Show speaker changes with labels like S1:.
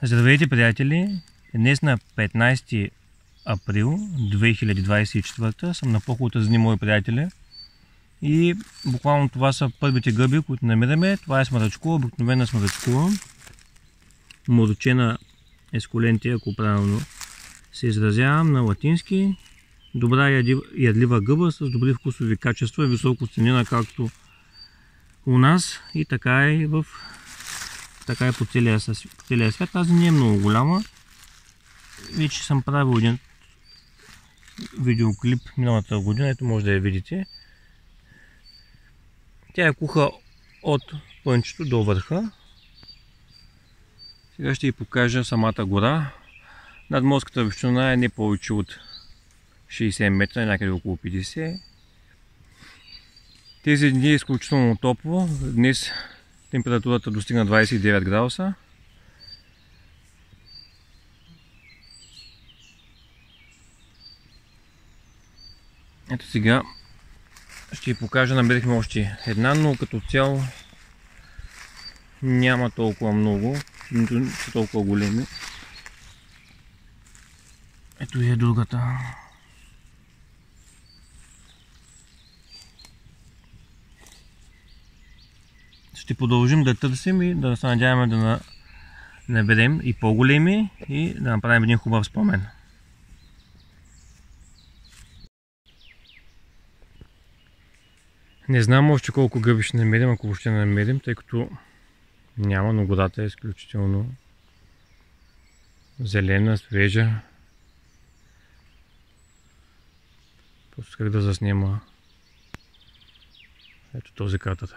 S1: Здравейте, приятели! Днес на 15 април 2024 съм на похода с едни мои приятели и буквално това са първите гъби, които намираме. Това е смарачкова, обикновена смарачкова, морчена есколентия, ако правилно се изразявам на латински. Добра ядлива гъба с добри вкусови качества, високо ценена както у нас и така и по целия свят. Тази не е много голяма. Вече съм правил един видеоклип миналата година, ето може да я видите. Тя е куха от пънчето до върха. Сега ще ви покажа самата гора. Надморската височина е не повече от 60 метра, някъде около 50. Тези дни е изключително топло. Днес температурата достигна 29 градуса. Ето сега ще ви покажа, намерихме още една, но като цяло няма толкова много, нито са толкова големи. Ето и е другата. Ще продължим да търсим и да се надяваме да наберем и по-големи и да направим един хубав спомен. Не знам още колко гъби ще намерим, ако въобще намерим, тъй като няма, но водата е изключително зелена, свежа. Просто как да заснема ето този кадър.